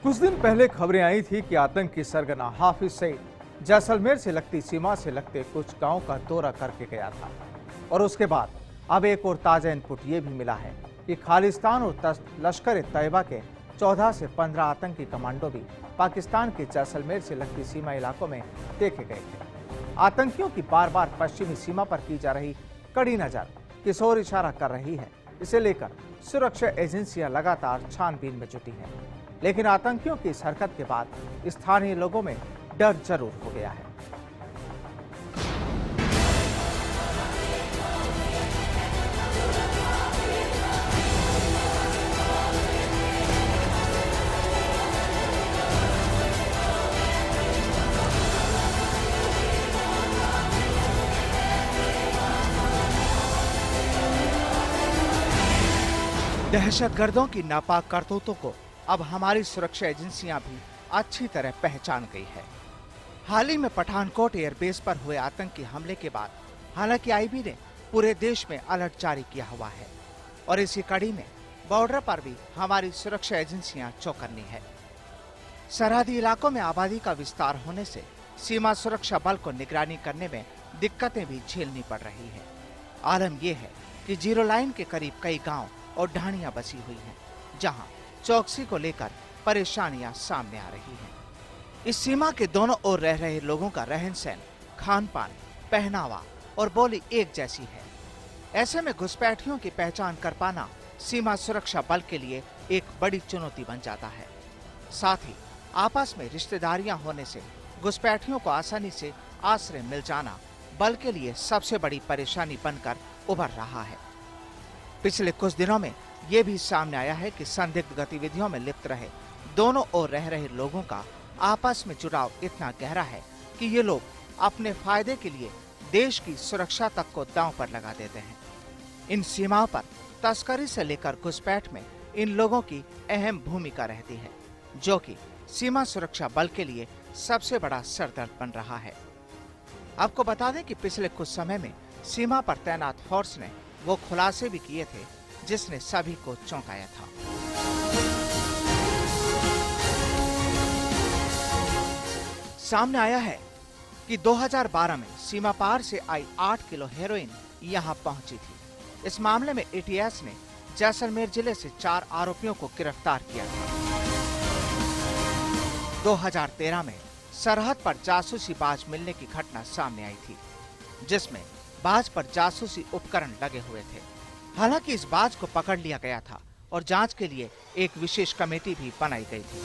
कुछ दिन पहले खबरें आई थी कि आतंकी सरगना हाफिज सईद जैसलमेर से लगती सीमा से लगते कुछ गांव का दौरा करके गया था और उसके बाद अब एक और ताजा इनपुट ये भी मिला है कि खालिस्तान और लश्कर ए तैयबा के 14 से 15 आतंकी कमांडो भी पाकिस्तान के जैसलमेर से लगती सीमा इलाकों में देखे गए थे। आतंकियों की बार बार पश्चिमी सीमा पर की जा रही कड़ी नजर किस ओर इशारा कर रही है, इसे लेकर सुरक्षा एजेंसियां लगातार छानबीन में जुटी हैं। लेकिन आतंकियों की इस हरकत के बाद स्थानीय लोगों में डर जरूर हो गया है। दहशतगर्दों की नापाक करतूतों को अब हमारी सुरक्षा एजेंसियां भी अच्छी तरह पहचान गई है। हाल ही में पठानकोट एयरबेस पर हुए आतंकी हमले के बाद हालांकि आईबी ने पूरे देश में अलर्ट जारी किया हुआ है और इसी कड़ी में बॉर्डर पर भी हमारी सुरक्षा एजेंसियां चौकन्नी है। सरहदी इलाकों में आबादी का विस्तार होने से सीमा सुरक्षा बल को निगरानी करने में दिक्कतें भी झेलनी पड़ रही है। आलम यह है कि जीरो लाइन के करीब कई गाँव और ढाणियां बसी हुई हैं, जहां चौकसी को लेकर परेशानियां सामने आ रही हैं। इस सीमा के दोनों ओर रह रहे लोगों का रहन सहन, खान पान, पहनावा और बोली एक जैसी है। ऐसे में घुसपैठियों की पहचान कर पाना सीमा सुरक्षा बल के लिए एक बड़ी चुनौती बन जाता है। साथ ही आपस में रिश्तेदारियां होने से घुसपैठियों को आसानी से आश्रय मिल जाना बल के लिए सबसे बड़ी परेशानी बनकर उभर रहा है। पिछले कुछ दिनों में ये भी सामने आया है कि संदिग्ध गतिविधियों में लिप्त रहे दोनों ओर रह रहे लोगों का आपस में जुड़ाव इतना गहरा है कि ये लोग अपने फायदे के लिए देश की सुरक्षा तक को दांव पर लगा देते हैं। इन सीमाओं पर तस्करी से लेकर घुसपैठ में इन लोगों की अहम भूमिका रहती है, जो कि सीमा सुरक्षा बल के लिए सबसे बड़ा सरदर्द बन रहा है। आपको बता दें कि पिछले कुछ समय में सीमा पर तैनात फोर्स ने वो खुलासे भी किए थे जिसने सभी को चौंकाया था। सामने आया है कि 2012 में सीमा पार से आई 8 किलो हेरोइन यहां पहुंची थी। इस मामले में एटीएस ने जैसलमेर जिले से 4 आरोपियों को गिरफ्तार किया था। 2013 में सरहद पर जासूसी बाज मिलने की घटना सामने आई थी, जिसमें बाज पर जासूसी उपकरण लगे हुए थे। हालांकि इस बाज को पकड़ लिया गया था और जांच के लिए एक विशेष कमेटी भी बनाई गई थी।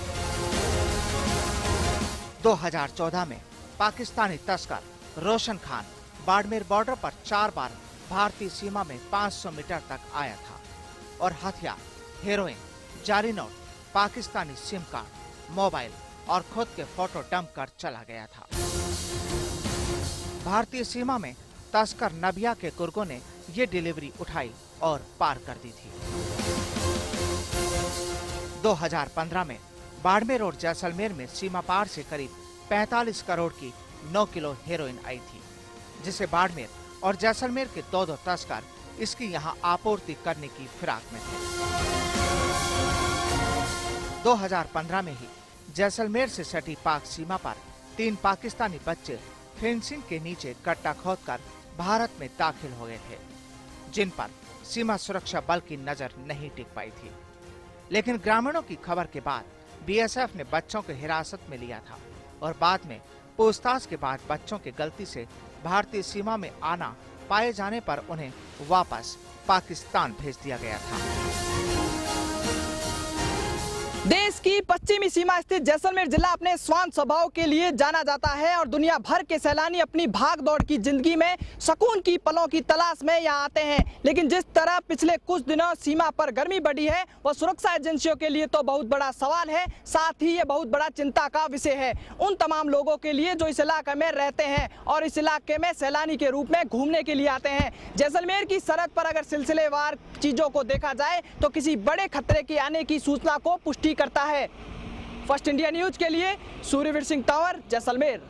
2014 में पाकिस्तानी तस्कर रोशन खान बाड़मेर बॉर्डर पर 4 बार भारतीय सीमा में 500 मीटर तक आया था और हथियार, हेरोइन, जाली note, Pakistani SIM card, mobile और खुद के फोटो डंप कर चला गया था। भारतीय सीमा में तस्कर नबिया के कुर्गों ने ये डिलीवरी उठाई और पार कर दी थी। 2015 में बाड़मेर और जैसलमेर में सीमा पार से करीब 45 करोड़ की 9 किलो हेरोइन आई थी, जिसे बाड़मेर और जैसलमेर के दो तस्कर इसकी यहां आपूर्ति करने की फिराक में थे। 2015 में ही जैसलमेर से सटी पाक सीमा पर 3 पाकिस्तानी बच्चे फेंसिंग के नीचे गड्ढा खोदकर भारत में दाखिल हो गए थे, जिन पर सीमा सुरक्षा बल की नजर नहीं टिक पाई थी। लेकिन ग्रामीणों की खबर के बाद बीएसएफ ने बच्चों को हिरासत में लिया था और बाद में पूछताछ के बाद बच्चों की गलती से भारतीय सीमा में आना पाए जाने पर उन्हें वापस पाकिस्तान भेज दिया गया था। देश की पश्चिमी सीमा स्थित जैसलमेर जिला अपने स्वांत स्वभाव के लिए जाना जाता है और दुनिया भर के सैलानी अपनी भाग दौड़ की जिंदगी में सुकून की पलों की तलाश में यहाँ आते हैं। लेकिन जिस तरह पिछले कुछ दिनों सीमा पर गर्मी बढ़ी है, वह सुरक्षा एजेंसियों के लिए तो बहुत बड़ा सवाल है, साथ ही ये बहुत बड़ा चिंता का विषय है उन तमाम लोगों के लिए जो इस इलाके में रहते हैं और इस इलाके में सैलानी के रूप में घूमने के लिए आते हैं। जैसलमेर की सरहद पर अगर सिलसिलेवार चीजों को देखा जाए तो किसी बड़े खतरे के आने की सूचना को पुष्टि करता है। फर्स्ट इंडिया न्यूज के लिए सूर्यवीर सिंह तंवर, जैसलमेर।